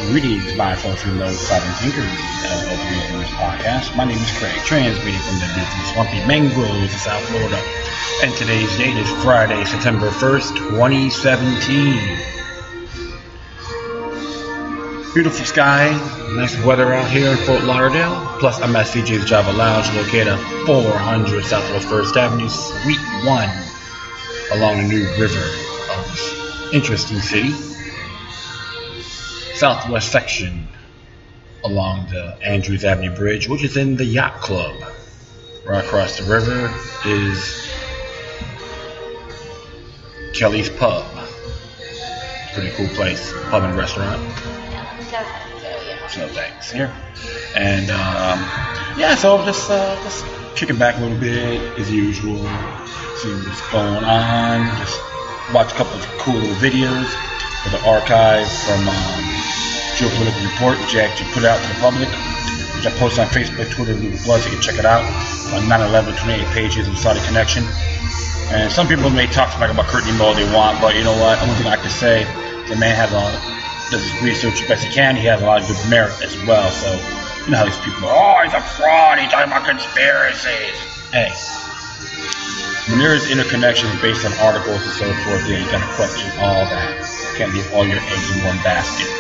Greetings, my fellow low-siding thinkers of the podcast. My name is Craig, transmitting from the beautiful swampy mangroves of South Florida. And today's date is Friday, September 1st, 2017. Beautiful sky, nice weather out here in Fort Lauderdale. Plus, I'm at CJ's Java Lounge, located at 400 Southwest 1st Avenue, Suite 1, along the New River of this interesting city. Southwest section along the Andrews Avenue Bridge, which is in the Yacht Club. Right across the river is Kelly's Pub. Pretty cool place, pub and restaurant. So thanks here. And so just kicking back a little bit as usual, see what's going on. Just watch a couple of cool little videos for the archive from Geopolitical Report, which I actually put out to the public, which I post on Facebook, Twitter, and Google+. You can check it out on 9/11, 28 pages of Saudi connection. And some people may talk smack about Kurt Nemo all they want, but you know what? One thing I can say, the man does his research as best he can. He has a lot of good merit as well. So you know how these people are, he's a fraud, he's talking about conspiracies. Hey, when there is interconnections based on articles and so forth, you gotta question all that. You can't leave all your eggs in one basket.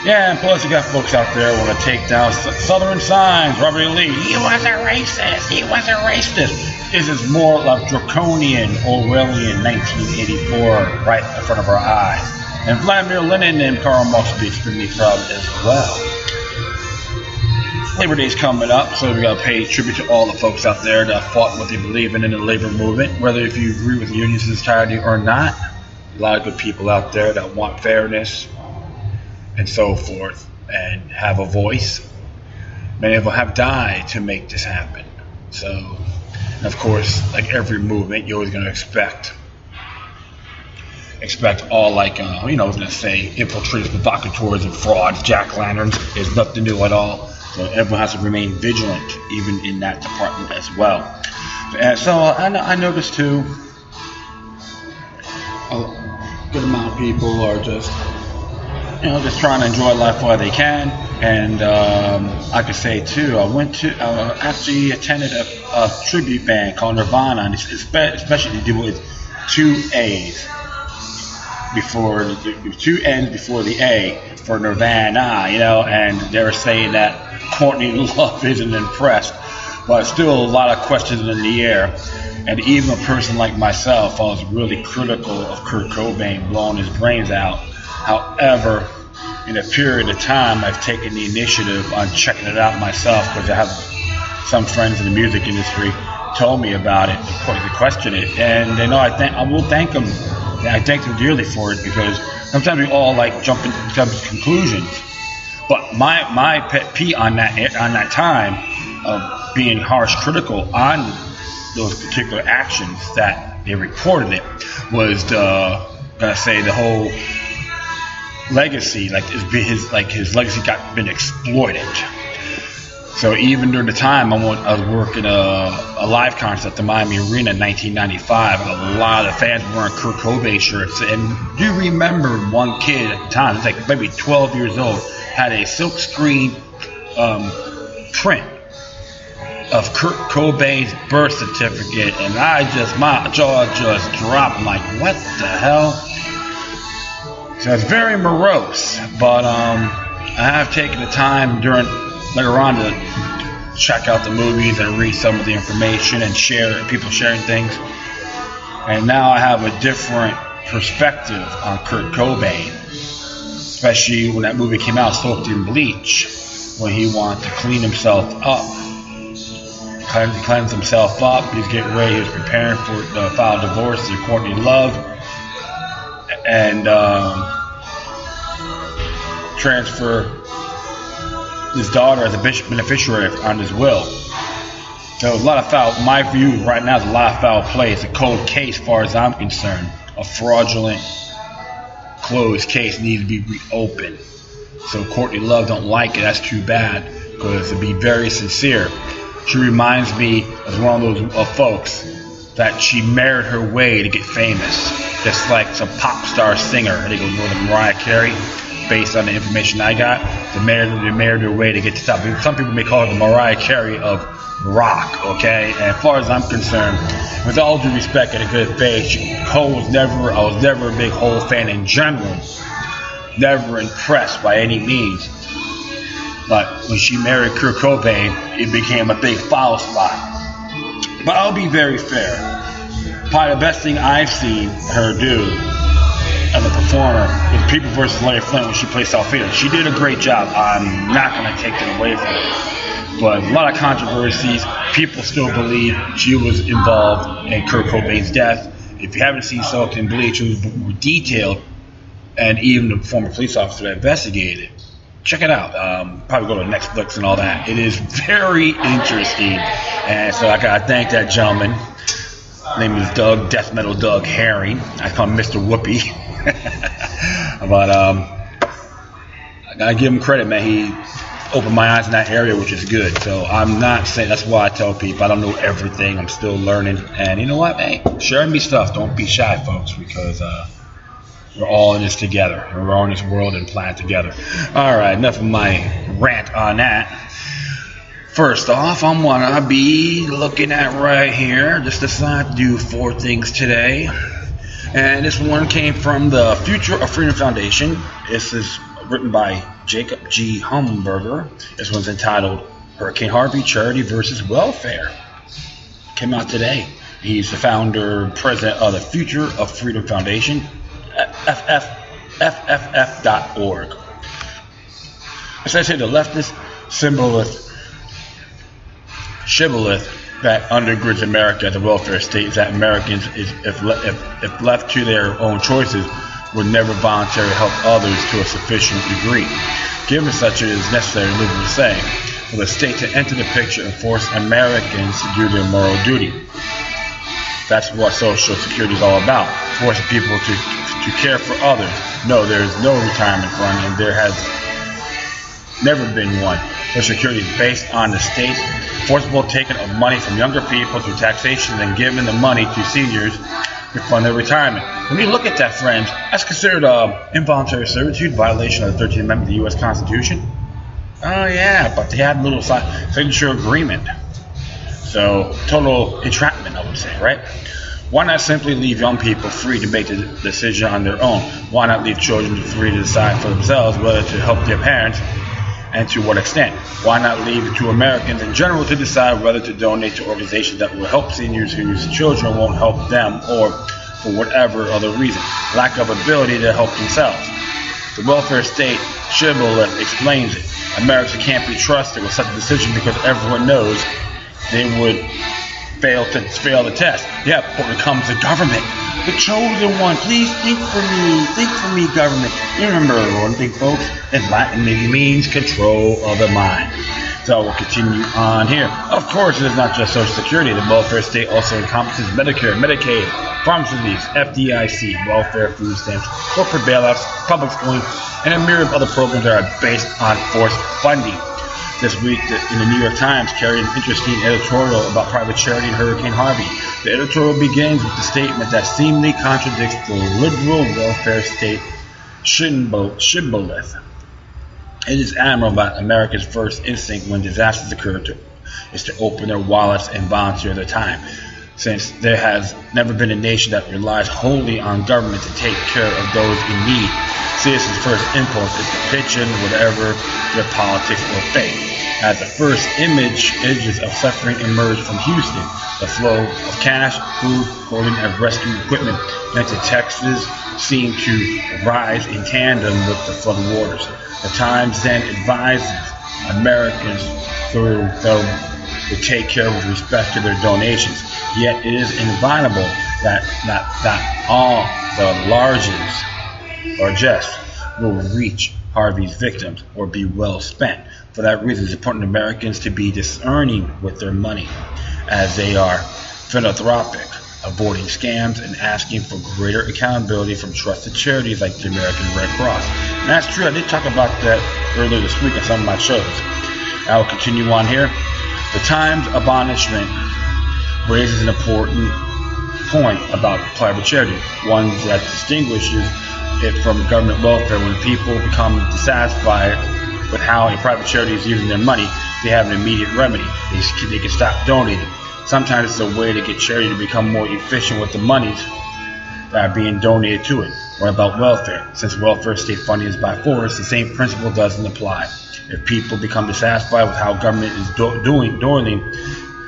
Yeah, and plus you got folks out there who want to take down Southern Signs, Robert E. Lee. He was a racist. He was a racist. This is more like draconian, Orwellian 1984 right in front of our eyes. And Vladimir Lenin and Karl Marx would be extremely proud as well. Labor Day's coming up, so we got to pay tribute to all the folks out there that fought what they believe in the labor movement, whether if you agree with the unions entirety or not. A lot of good people out there that want fairness and so forth, and have a voice. Many of them have died to make this happen. So, of course, like every movement, you're always going to expect all I was going to say, infiltrators, provocateurs, and frauds, jack-lanterns. There's nothing new at all. So everyone has to remain vigilant, even in that department as well. And so I noticed too, a good amount of people are just trying to enjoy life while they can. And I could say too, I actually attended a tribute band called Nirvana, and especially to do with two A's before two N's before the A for Nirvana, and they were saying that Courtney Love isn't impressed, but still a lot of questions in the air. And even a person like myself, I was really critical of Kurt Cobain blowing his brains out. However, in a period of time, I've taken the initiative on checking it out myself, because I have some friends in the music industry told me about it, to question it, and I will thank them. I thank them dearly for it, because sometimes we all jump into conclusions. But my pet peeve on that time of being harsh critical on those particular actions that they reported it was the whole legacy, his legacy been exploited. So even during the time I was working a live concert at the Miami Arena in 1995, a lot of fans were wearing Kurt Cobain shirts. And do you remember one kid at the time, it's maybe 12 years old, had a silkscreen print of Kurt Cobain's birth certificate, and my jaw just dropped. I'm like, what the hell? So it's very morose, but I have taken the time later on to check out the movies and read some of the information and people sharing things. And now I have a different perspective on Kurt Cobain, especially when that movie came out, Soaked in Bleach, when he wanted to clean himself up. Cleanse himself up. He's getting ready. He was preparing for the file divorce to Courtney Love, and transfer his daughter as a beneficiary on his will. So a lot of my view right now is a lot of foul play. It's a cold case, as far as I'm concerned. A fraudulent, closed case needs to be reopened. So Courtney Love don't like it. That's too bad, because to be very sincere, she reminds me of one of those folks that she married her way to get famous, just like some pop star singer. I think it was Mariah Carey. based on the information I got, they married their way to get to the top. Some people may call her the Mariah Carey of rock, okay? And as far as I'm concerned, with all due respect and a good faith, I was never a big Hole fan in general. Never impressed by any means. But when she married Kurt Cobain, it became a big foul spot. But I'll be very fair. Probably the best thing I've seen her do as a performer was People vs. Larry Flint when she played South Philly. She did a great job. I'm not going to take it away from her. But a lot of controversies. People still believe she was involved in Kurt Cobain's death. If you haven't seen Soaked in Bleach, it was detailed, and even the former police officer that investigated. Check it out. Probably go to Netflix and all that. It is very interesting. And so I got to thank that gentleman. His name is Doug, Death Metal Doug Herring. I call him Mr. Whoopi. But I got to give him credit, man. He opened my eyes in that area, which is good. So I'm not saying, that's why I tell people I don't know everything. I'm still learning. And you know what? Hey, share me stuff. Don't be shy, folks, because we're all in this together. We're all in this world and planet together. All right, enough of my rant on that. First off, I'm going to be looking at right here. Just decided to do 4 things today. And this one came from the Future of Freedom Foundation. This is written by Jacob G. Humberger. This one's entitled Hurricane Harvey, Charity versus Welfare. Came out today. He's the founder, president of the Future of Freedom Foundation. FFF.org. Essentially, the leftist shibboleth that undergirds America as a welfare state is that Americans, if left to their own choices, would never voluntarily help others to a sufficient degree, given such it is necessary, liberals say, for the state to enter the picture and force Americans to do their moral duty. That's what Social Security is all about, forcing people to care for others. No, there is no retirement fund, and there has never been one. Social Security is based on the state's forcible taking of money from younger people through taxation and giving the money to seniors to fund their retirement. When you look at that, friends, that's considered involuntary servitude, violation of the 13th Amendment of the U.S. Constitution. Oh yeah, but they had a little signature agreement. So, total entrapment, I would say, right? Why not simply leave young people free to make the decision on their own? Why not leave children free to decide for themselves whether to help their parents and to what extent? Why not leave it to Americans in general to decide whether to donate to organizations that will help seniors whose children won't help them, or for whatever other reason, lack of ability to help themselves? The welfare state shibboleth explains it. America can't be trusted with such a decision because everyone knows they would fail the test. Yeah, but when it comes to government, the chosen one, please think for me, government. You remember one thing, folks, in Latin it means control of the mind. So we'll continue on here. Of course, it is not just Social Security. The welfare state also encompasses Medicare, Medicaid, pharmacies, FDIC, welfare, food stamps, corporate bailouts, public schooling, and a myriad of other programs that are based on forced funding. This week, in the New York Times, carried an interesting editorial about private charity and Hurricane Harvey. The editorial begins with the statement that seemingly contradicts the liberal welfare state shibboleth. It is admirable that America's first instinct when disasters occur is to open their wallets and volunteer their time, since there has never been a nation that relies wholly on government to take care of those in need. Citizens' first impulse is to pitch in whatever their politics or faith. As the first images of suffering emerged from Houston, the flow of cash, food, clothing, and rescue equipment into Texas seemed to rise in tandem with the flood waters. The Times then advises Americans to take care with respect to their donations. Yet it is inevitable that not all the largesse will reach Harvey's victims or be well spent. For that reason, it's important for Americans to be discerning with their money, as they are philanthropic, avoiding scams and asking for greater accountability from trusted charities like the American Red Cross. And that's true. I did talk about that earlier this week on some of my shows. I will continue on here. The Times admonishment raises an important point about private charity, one that distinguishes it from government welfare. When people become dissatisfied with how a private charity is using their money, they have an immediate remedy. They can stop donating. Sometimes it's a way to get charity to become more efficient with the monies that are being donated to it. What about welfare? Since welfare state funding is by force, the same principle doesn't apply. If people become dissatisfied with how government is doling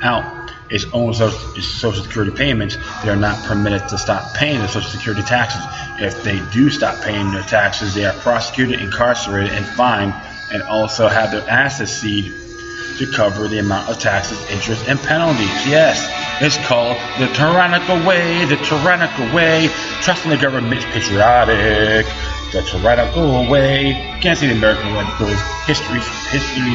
out its own Social Security payments, they are not permitted to stop paying their Social Security taxes. If they do stop paying their taxes, they are prosecuted, incarcerated, and fined, and also have their assets seized to cover the amount of taxes, interest, and penalties. Yes, it's called the tyrannical way. The tyrannical way. Trusting the government is patriotic. The tyrannical way. You can't say the American way because history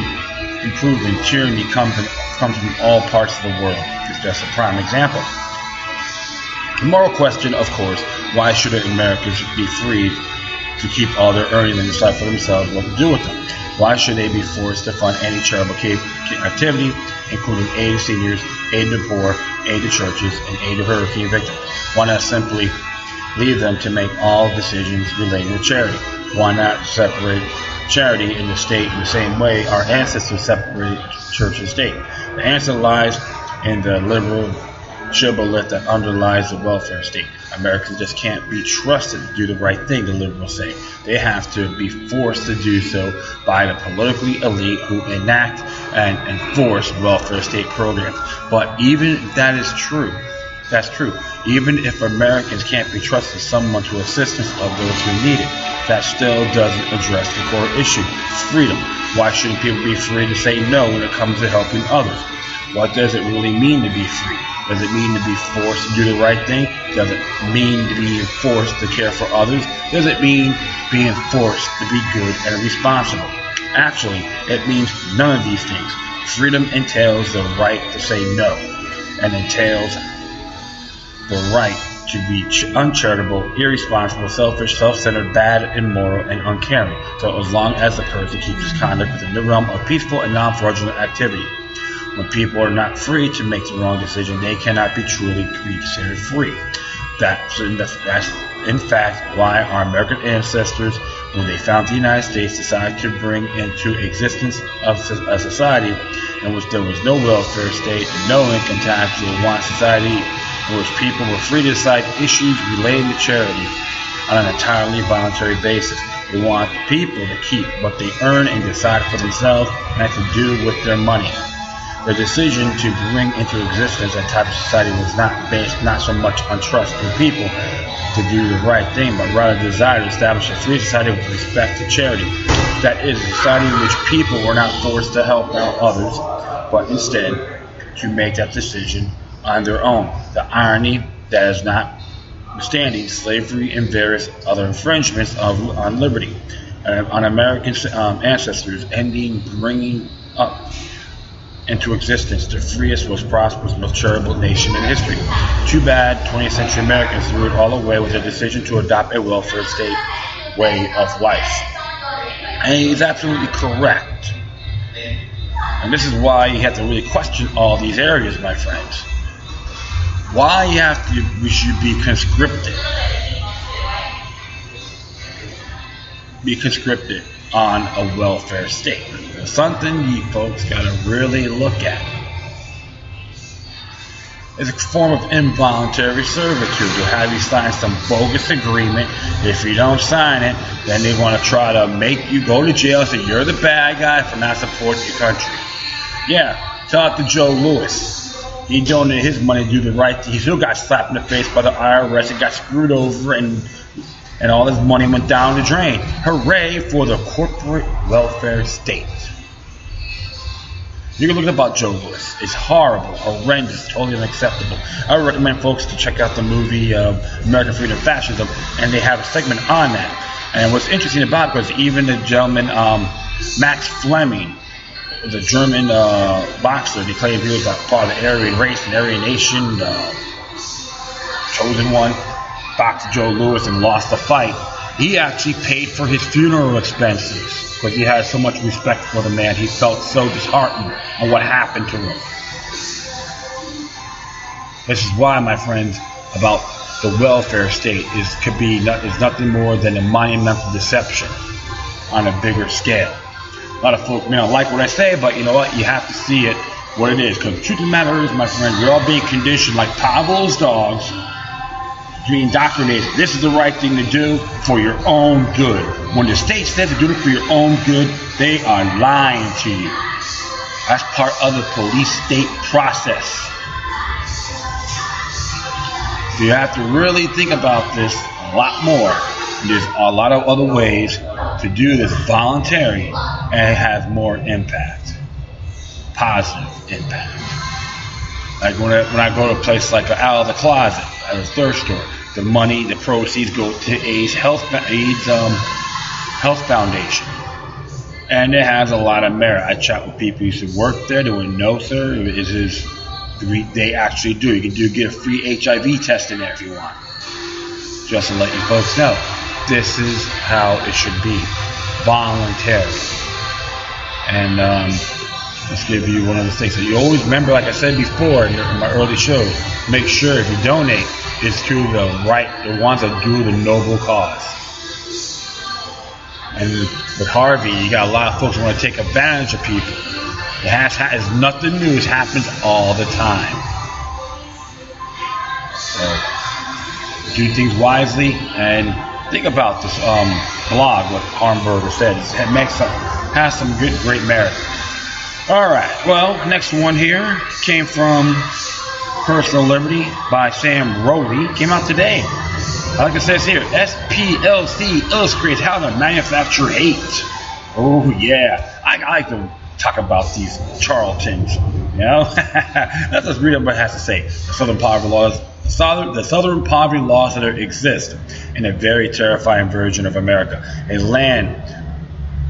improving tyranny comes from all parts of the world. It's just a prime example. The moral question, of course, why should Americans be free to keep all their earnings and decide for themselves what to do with them? Why should they be forced to fund any charitable activity, including aid to seniors, aid to the poor, aid to churches, and aid to hurricane victims? Why not simply leave them to make all decisions relating to charity? Why not separate charity in the state in the same way our ancestors separated church and state? The answer lies in the liberal shibboleth that underlies the welfare state. Americans just can't be trusted to do the right thing, the liberals say. They have to be forced to do so by the politically elite who enact and enforce welfare state programs. But even if that is true, that's true. Even if Americans can't be trusted someone to assistance of those who need it, that still doesn't address the core issue, freedom. Why shouldn't people be free to say no when it comes to helping others? What does it really mean to be free? Does it mean to be forced to do the right thing? Does it mean to be forced to care for others? Does it mean being forced to be good and responsible? Actually, it means none of these things. Freedom entails the right to say no, and entails the right to be uncharitable, irresponsible, selfish, self-centered, bad, immoral, and uncaring, so as long as the person keeps his conduct within the realm of peaceful and non-fraudulent activity. When people are not free to make the wrong decision, they cannot be truly considered free. That's in fact why our American ancestors, when they founded the United States, decided to bring into existence a society in which there was no welfare state, no income tax, or one society in which people were free to decide issues relating to charity on an entirely voluntary basis. They want people to keep what they earn and decide for themselves and to do with their money. The decision to bring into existence that type of society was not based not so much on trust in people to do the right thing, but rather the desire to establish a free society with respect to charity. That is, a society in which people were not forced to help out others, but instead to make that decision on their own. The irony that is notwithstanding slavery and various other infringements on liberty, on American ancestors, ending bringing up into existence the freest, most prosperous, most charitable nation in history. Too bad 20th century Americans threw it all away with their decision to adopt a welfare state way of life. And he's absolutely correct. And this is why you have to really question all these areas, my friends. Why we should be conscripted. Be conscripted on a welfare state. It's something you folks gotta really look at. It's a form of involuntary servitude. They'll have you sign some bogus agreement. If you don't sign it, then they want to try to make you go to jail and say you're the bad guy for not supporting your country. Yeah, talk to Joe Louis. He donated his money to do the right thing. He still got slapped in the face by the IRS and got screwed over, and all his money went down the drain. Hooray for the corporate welfare state. You can look about Joe Louis. It's horrible, horrendous, totally unacceptable. I would recommend folks to check out the movie American Freedom and Fascism, and they have a segment on that. And what's interesting about it was even the gentleman Max Fleming, the German boxer, they claimed he was a part of the Aryan race and Aryan nation, chosen one, boxed Joe Louis and lost the fight. He actually paid for his funeral expenses because he had so much respect for the man. He felt so disheartened on what happened to him. This is why, my friends, about the welfare state is nothing more than a monumental deception on a bigger scale. A lot of folks may not like what I say, but you know what? You have to see it what it is. Because the truth of the matter is, my friend, we're all being conditioned like Pavlov's dogs, being indoctrinated. This is the right thing to do for your own good. When the state says to do it for your own good, they are lying to you. That's part of the police state process. So you have to really think about this a lot more. There's a lot of other ways to do this voluntary and it has more impact, positive impact. Like when I go to a place like Out of the Closet at a thrift store, the money, the proceeds go to AIDS Health Foundation. And it has a lot of merit. I chat with people who used to work there. They went, no, sir. They actually do. You can get a free HIV test in there if you want. Just to let you folks know, this is how it should be, voluntary. And let's give you one of the things that you always remember. Like I said before in my early shows, make sure if you donate, it's to the ones that do the noble cause. And with Harvey, you got a lot of folks who want to take advantage of people. It's nothing new. It happens all the time. So do things wisely and think about this blog. What Harmberger said. It has some great merit. All right. Well, next one here came from Personal Liberty by Sam Rowley. Came out today. Like it says here, SPLC illustrates how to manufacture hate. Oh, yeah. I like to talk about these charlatans, you know? Let's just read what it has to say. The Southern poverty laws. The Southern poverty laws that exist in a very terrifying version of America. A land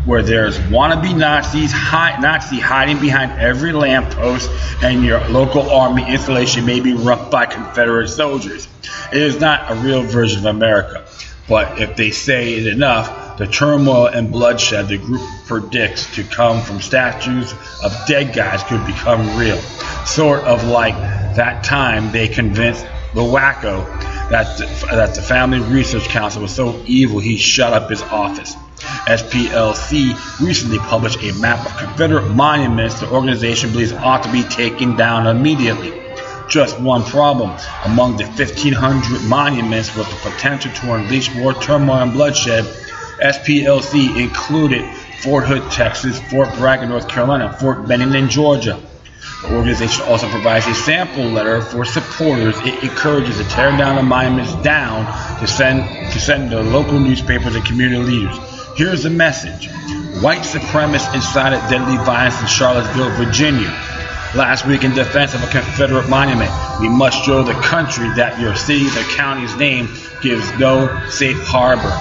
where there's wannabe Nazi hiding behind every lamppost, and your local army installation may be run by Confederate soldiers. It is not a real version of America, but if they say it enough, the turmoil and bloodshed the group predicts to come from statues of dead guys could become real. Sort of like that time they convinced the wacko that the Family Research Council was so evil he shut up his office. SPLC recently published a map of Confederate monuments the organization believes ought to be taken down immediately. Just one problem. Among the 1,500 monuments with the potential to unleash more turmoil and bloodshed, SPLC included Fort Hood, Texas, Fort Bragg, North Carolina, Fort Benning in Georgia. The organization also provides a sample letter for supporters. It encourages to tear down the monuments down to send to local newspapers and community leaders. Here's the message. White supremacists incited deadly violence in Charlottesville, Virginia. Last week, in defense of a Confederate monument, we must show the country that your city's or county's name gives no safe harbor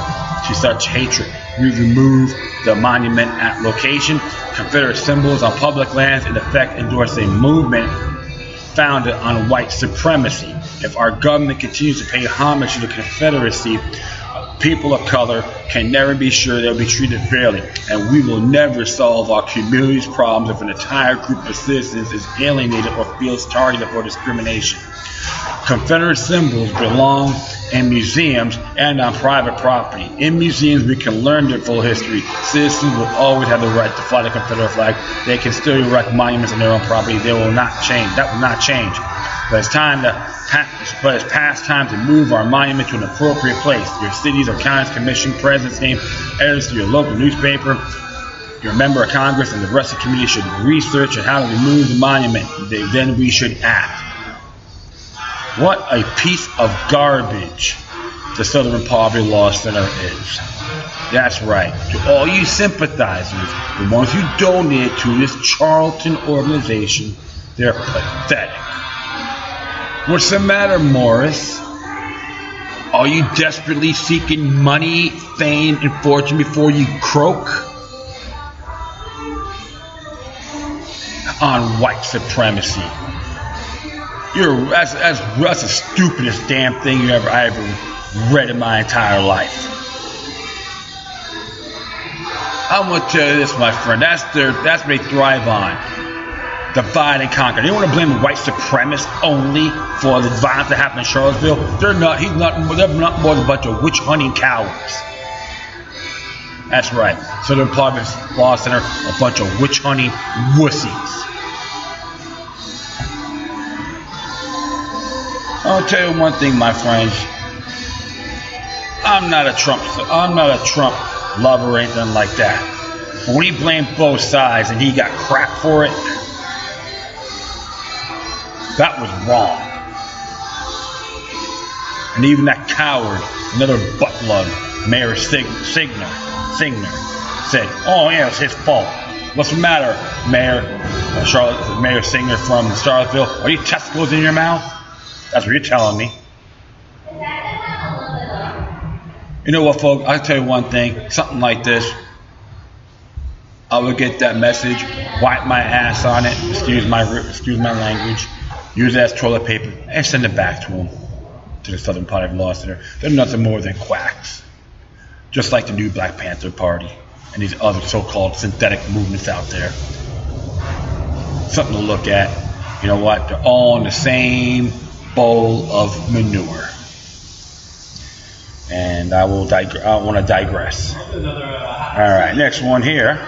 to such hatred. We remove the monument at location. Confederate symbols on public lands in effect endorse a movement founded on white supremacy. If our government continues to pay homage to the Confederacy, people of color can never be sure they'll be treated fairly, and we will never solve our community's problems if an entire group of citizens is alienated or feels targeted for discrimination. Confederate symbols belong in museums and on private property. In museums, we can learn their full history. Citizens will always have the right to fly the Confederate flag. They can still erect monuments on their own property. They will not change. That will not change. But it's past time to move our monument to an appropriate place. Your cities or counties commission, president's name, editors to your local newspaper, your member of Congress, and the rest of the community should research on how to remove the monument. Then we should act. What a piece of garbage the Southern Poverty Law Center is. That's right. To all you sympathizers, the ones who donated to this charlatan organization, they're pathetic. What's the matter, Morris? Are you desperately seeking money, fame, and fortune before you croak? On white supremacy. That's the stupidest damn thing I ever read in my entire life. I'm gonna tell you this, my friend. That's what they thrive on. divide and conquer. They want to blame white supremacists only for the violence that happened in Charlottesville. They're not more than a bunch of witch hunting cowards. That's right. Southern Poverty Law Center, a bunch of witch hunting wussies. I'll tell you one thing, my friends. I'm not a Trump lover or anything like that. But when he blamed both sides and he got crap for it, that was wrong. And even that coward, another buttlug, Mayor Signer, said, "Oh yeah, it's his fault." What's the matter, Mayor Signer from Charlottesville? Are you testicles in your mouth? That's what you're telling me. You know what, folks? I'll tell you one thing. Something like this, I will get that message, wipe my ass on it, excuse my language, use it as toilet paper, and send it back to them, to the Southern Poverty Law Center. They're nothing more than quacks, just like the new Black Panther Party and these other so-called synthetic movements out there. Something to look at. You know what? They're all in the same bowl of manure. And I want to digress. All right, next one here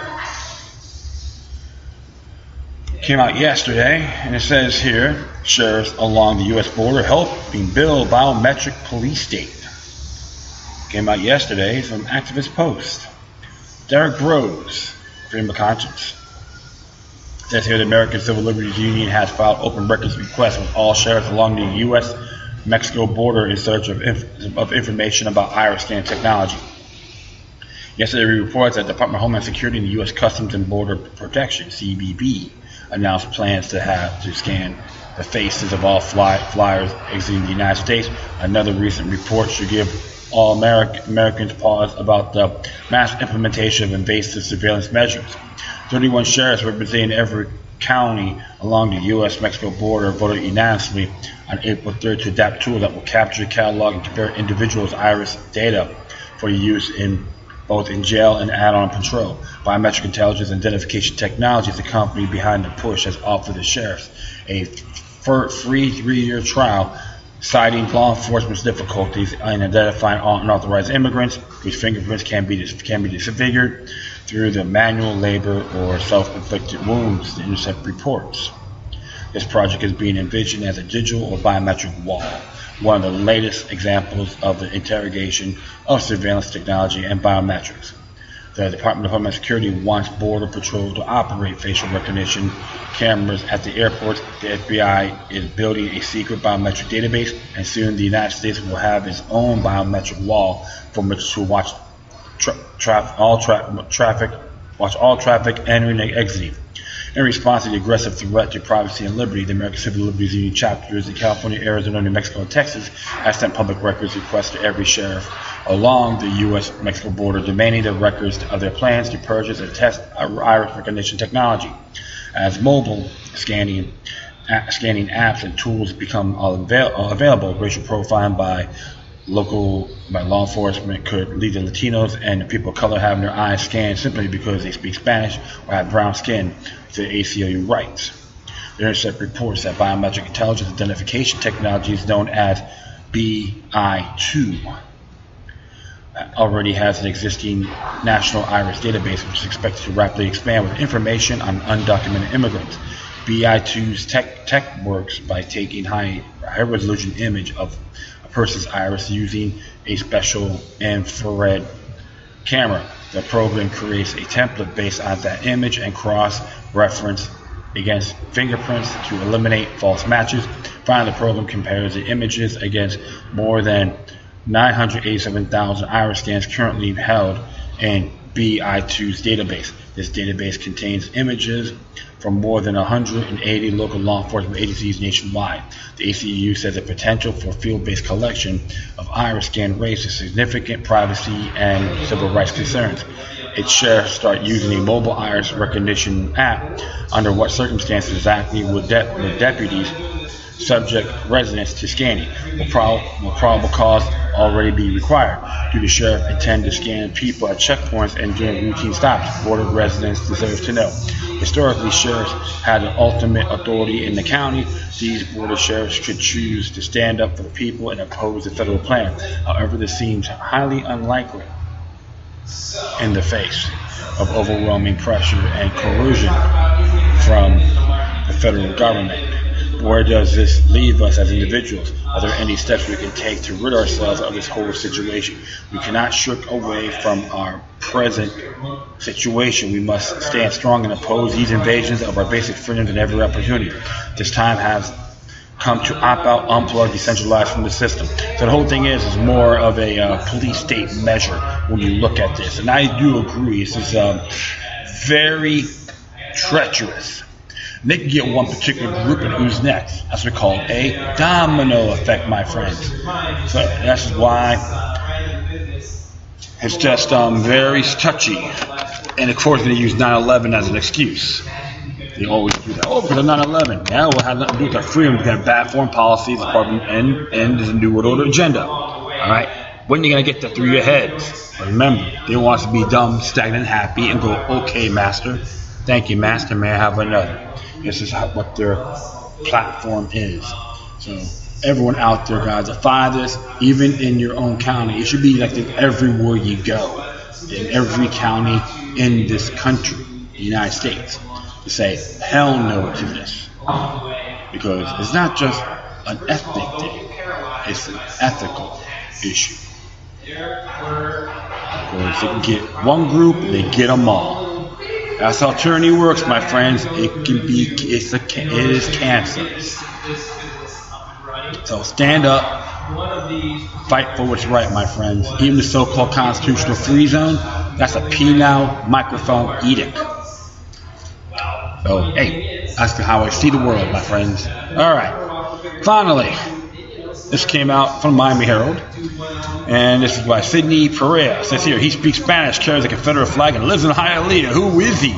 came out yesterday, and it says here, sheriffs along the U.S. border helping build biometric police state. Came out yesterday from Activist Post. Derek Rose, freedom of conscience. It says here the American Civil Liberties Union has filed open records requests with all sheriffs along the U.S.-Mexico border in search of information about iris scan technology. Yesterday, we reported that the Department of Homeland Security and the U.S. Customs and Border Protection (CBP) announced plans to scan the faces of all flyers exiting the United States. Another recent report should give all Americans pause about the mass implementation of invasive surveillance measures. 31 sheriffs representing every county along the U.S.-Mexico border voted unanimously on April 3rd to adopt a tool that will capture, catalog, and compare individuals' iris data for use in both in jail and add-on patrol. Biometric intelligence and identification technology is the company behind the push has offered the sheriffs a free 3-year trial, citing law enforcement's difficulties in identifying unauthorized immigrants whose fingerprints can be disfigured through the manual labor or self-inflicted wounds, the Intercept reports. This project is being envisioned as a digital or biometric wall, one of the latest examples of the interrogation of surveillance technology and biometrics. The Department of Homeland Security wants Border Patrol to operate facial recognition cameras at the airports. The FBI is building a secret biometric database, and soon the United States will have its own biometric wall from which to watch all traffic entering and exiting. In response to the aggressive threat to privacy and liberty, the American Civil Liberties Union chapters in California, Arizona, New Mexico, and Texas have sent public records requests to every sheriff along the U.S.-Mexico border, demanding the records of their plans to purchase and test iris recognition technology. As mobile scanning apps and tools become available, racial profiling by law enforcement could lead to Latinos and the people of color having their eyes scanned simply because they speak Spanish or have brown skin, the ACLU writes. The Intercept reports that biometric intelligence identification technology is known as BI2 already has an existing national iris database which is expected to rapidly expand with information on undocumented immigrants. BI2's tech works by taking high-resolution image of a person's iris using a special infrared camera. The program creates a template based on that image and cross-reference against fingerprints to eliminate false matches. Finally, the program compares the images against more than 987,000 iris scans currently held in BI2's database. This database contains images from more than 180 local law enforcement agencies nationwide. The ACLU says the potential for field-based collection of iris scan raises significant privacy and civil rights concerns. Its sheriffs start using a mobile iris recognition app. Under what circumstances exactly would deputies subject residents to scanning? Will probable cause already be required? Do the sheriff intend to scan people at checkpoints and during routine stops? Border residents deserve to know. The Historically, sheriffs had the ultimate authority in the county. These border sheriffs could choose to stand up for the people and oppose the federal plan. However, this seems highly unlikely in the face of overwhelming pressure and coercion from the federal government. Where does this leave us as individuals? Are there any steps we can take to rid ourselves of this whole situation? We cannot shirk away from our present situation. We must stand strong and oppose these invasions of our basic freedoms in every opportunity. This time has come to opt out, unplug, decentralize from the system. So the whole thing is more of a police state measure when you look at this. And I do agree, this is very treacherous. And they can get one particular group and who's next. That's what we call a domino effect, my friends. So that's why it's just very touchy. And of course they use 9/11 as an excuse. They always do that. Oh, because of 9/11. Yeah, well, it has nothing to do with our freedom. We've got bad foreign policy, the Department, and there's a New World Order agenda. All right? When are you going to get that through your heads? But remember, they want us to be dumb, stagnant, happy, and go, okay, master. Thank you, master. May I have another? This is what their platform is. So everyone out there, guys, apply this, even in your own county. It should be like this everywhere you go, in every county in this country, the United States, to say hell no to this, because it's not just an ethnic thing; it's an ethical issue. Because they can get one group, they get them all. That's how tyranny works, my friends. It is cancerous. So stand up, fight for what's right, my friends. Even the so-called constitutional free zone, that's a penal microphone edict. So, hey, that's how I see the world, my friends. All right. Finally, this came out from Miami Herald, and this is by Sidney Pereira. It says here, he speaks Spanish, carries a Confederate flag, and lives in Hialeah. Who is he?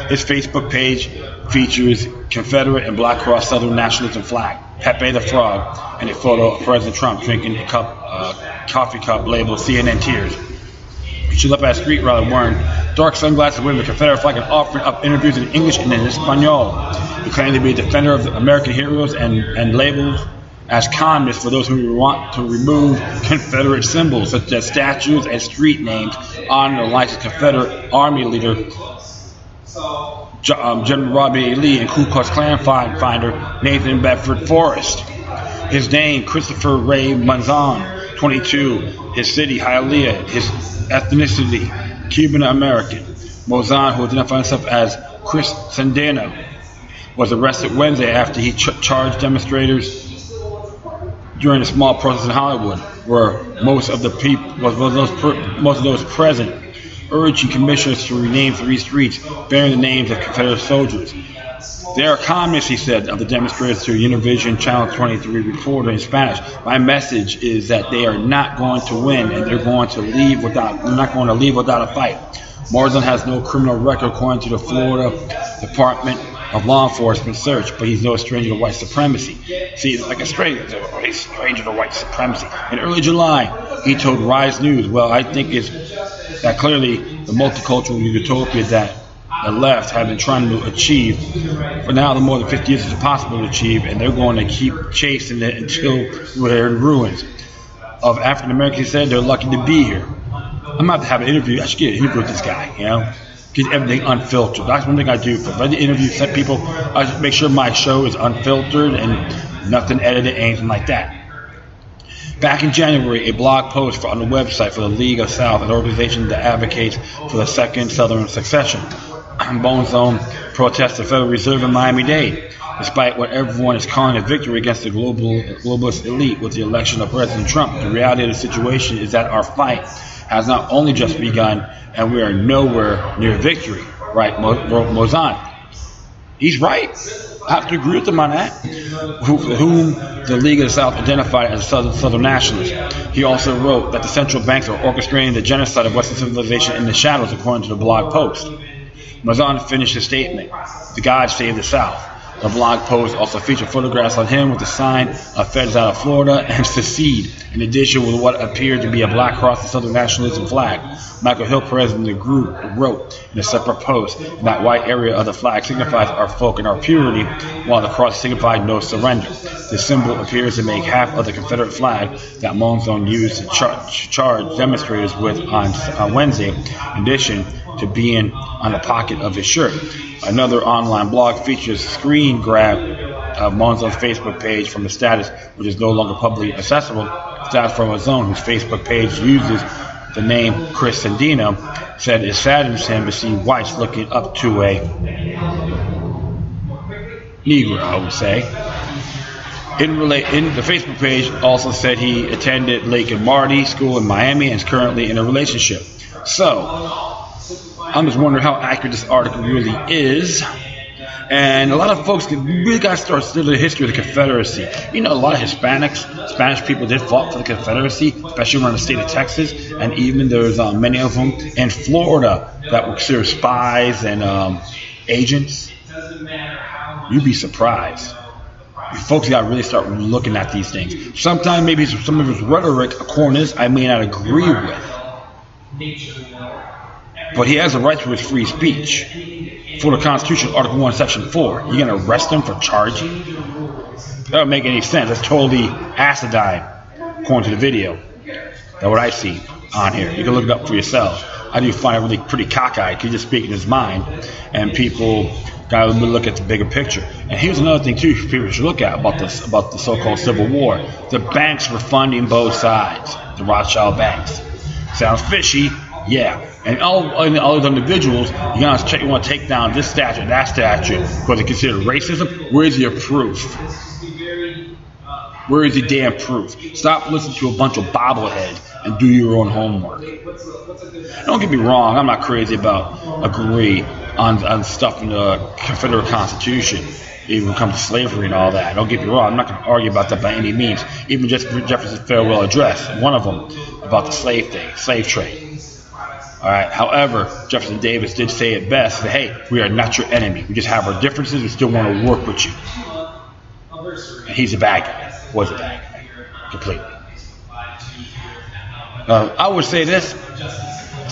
His Facebook page features Confederate and Black Cross Southern Nationalism flag, Pepe the Frog, and a photo of President Trump drinking a coffee cup labeled CNN Tears. He should up at a street rally wearing dark sunglasses, wearing the Confederate flag, and offering up interviews in English and in Espanol. He claimed to be a defender of the American heroes and labels as communists for those who want to remove Confederate symbols such as statues and street names honoring the life of Confederate Army leader General Robert E. Lee and Ku Klux Klan finder Nathan Bedford Forrest. His name, Christopher Ray Manzan, 22, his city, Hialeah, his ethnicity, Cuban American. Mozan, who identified himself as Chris Sandano, was arrested Wednesday after he charged demonstrators during a small protest in Hollywood, where most of those present urging commissioners to rename 3 streets bearing the names of Confederate soldiers. They are communists, he said, of the demonstrators to Univision Channel 23 reporter in Spanish. My message is that they are not going to win, and they're not going to leave without a fight. Morzan has no criminal record according to the Florida Department of Law Enforcement search, but he's no stranger to white supremacy. See, it's like a stranger to white supremacy. In early July, he told Rise News, well, I think it's that clearly the multicultural utopia that the left have been trying to achieve for now the more than 50 years is impossible to achieve, and they're going to keep chasing it until we're in ruins. Of African Americans, he said, they're lucky to be here. I'm about to have an interview. I should get an interview with this guy, you know? Get everything unfiltered. That's one thing I do. If I interview some people, I just make sure my show is unfiltered and nothing edited, anything like that. Back in January, a blog post on the website for the League of South, an organization that advocates for the second Southern succession. Bone Zone protests the Federal Reserve in Miami-Dade, despite what everyone is calling a victory against the globalist elite with the election of President Trump. The reality of the situation is that our fight has not only just begun, and we are nowhere near victory. Right, Mozan? He's right. I have to agree with him on that. Whom the League of the South identified as a Southern nationalist. He also wrote that the central banks are orchestrating the genocide of Western civilization in the shadows, according to the blog post. Mozan finished his statement, "The God save the South." The blog post also featured photographs of him with the sign of Feds out of Florida and secede. In addition, with what appeared to be a black cross and Southern nationalism flag. Michael Hill, president of the group, wrote in a separate post, that white area of the flag signifies our folk and our purity, while the cross signified no surrender. The symbol appears to make half of the Confederate flag that Monzon used to charge demonstrators with on Wednesday, in addition to being on the pocket of his shirt. Another online blog features a screen grab of Monzon's Facebook page from the status, which is no longer publicly accessible. Status from his own, whose Facebook page uses the name Chris Sandino, said it saddens him to see whites looking up to a Negro, I would say. In the Facebook page also said he attended Lake and Marty School in Miami and is currently in a relationship. So, I'm just wondering how accurate this article really is. And a lot of folks really got to start studying the history of the Confederacy. You know, a lot of Spanish people did fought for the Confederacy, especially around the state of Texas. And even there's many of them in Florida that were considered spies and agents. You'd be surprised. You folks got to really start looking at these things. Sometimes maybe some of his rhetoric, according to this, I may not agree with. But he has a right to his free speech. For the Constitution, Article 1, Section 4. You're going to arrest him for charging? That don't make any sense. That's totally acidine, according to the video. That's what I see on here. You can look it up for yourself. I do find it really pretty cockeyed. He's just speaking his mind. And people got to look at the bigger picture. And here's another thing, too, people should look at about the so-called Civil War. The banks were funding both sides. The Rothschild banks. Sounds fishy. Yeah, and all those individuals, you want to take down this statue, that statue, because they consider racism. Where's your proof? Where is the damn proof? Stop listening to a bunch of bobbleheads and do your own homework. Don't get me wrong, I'm not crazy about agree on stuff in the Confederate Constitution, even when it comes to slavery and all that. Don't get me wrong, I'm not going to argue about that by any means. Even just Jefferson's farewell address, one of them about the slave trade. All right. However, Jefferson Davis did say it best. That, hey, we are not your enemy. We just have our differences. We still want to work with you. And he's a bad guy. Was a bad guy. Completely. I would say this.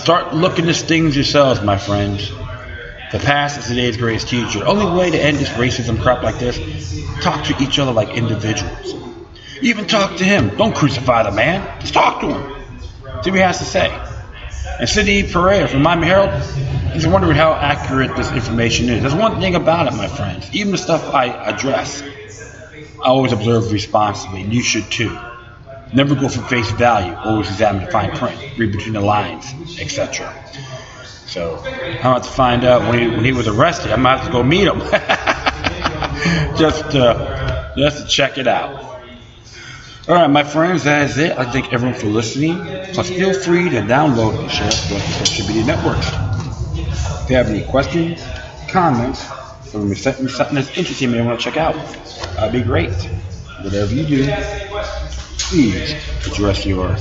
Start looking at things yourselves, my friends. The past is today's greatest teacher. The only way to end this racism crap like this, talk to each other like individuals. Even talk to him. Don't crucify the man. Just talk to him. See what he has to say. And Sidney Pereira from Miami Herald, he's wondering how accurate this information is. There's one thing about it, my friends. Even the stuff I address, I always observe responsibly, and you should too. Never go for face value. Always examine the fine print. Read between the lines, etc. So I'm about to find out when he was arrested. I'm about to go meet him just to check it out. All right, my friends, that is it. I thank everyone for listening. Plus, feel free to download and share throughout the social media networks. If you have any questions, comments, or something that's interesting you may want to check out, that'd be great. Whatever you do, please address your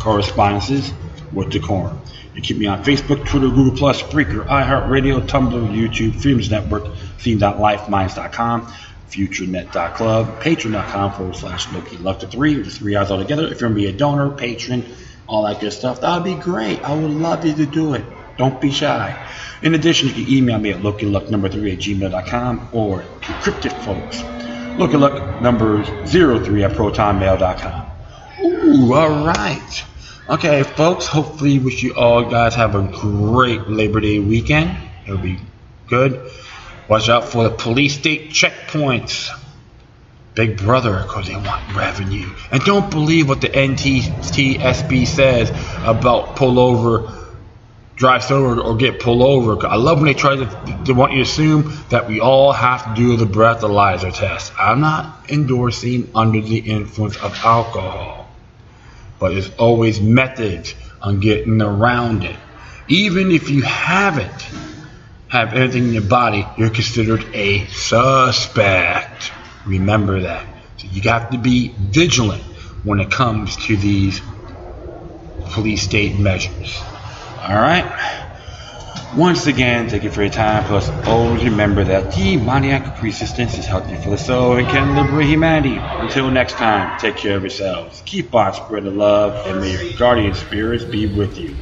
correspondences with decorum. You keep me on Facebook, Twitter, Google+, Spreaker, iHeartRadio, Tumblr, YouTube, Freedoms Network, Theme.lifeminds.com, FutureNet.club, Patreon.com/LokiLuck3, which is 3 hours altogether. If you're going to be a donor, patron, all that good stuff, that would be great. I would love you to do it. Don't be shy. In addition, you can email me at LokiLuck3@gmail.com or to cryptic folks, LokiLuck03@protonmail.com. Ooh, all right. Okay, folks, hopefully wish you all guys have a great Labor Day weekend. It'll be good. Watch out for the police state checkpoints. Big brother, because they want revenue. And don't believe what the NTSB says about pull over, drive slower, or get pulled over. I love when they try to want you to assume that we all have to do the breathalyzer test. I'm not endorsing under the influence of alcohol. But there's always methods on getting around it. Even if you haven't have anything in your body, you're considered a suspect. Remember that. So you have to be vigilant when it comes to these police state measures. All right. Once again, thank you for your time. Plus, always remember that demoniac resistance is healthy for the soul and can liberate humanity. Until next time, take care of yourselves. Keep on spreading love, and may your guardian spirits be with you.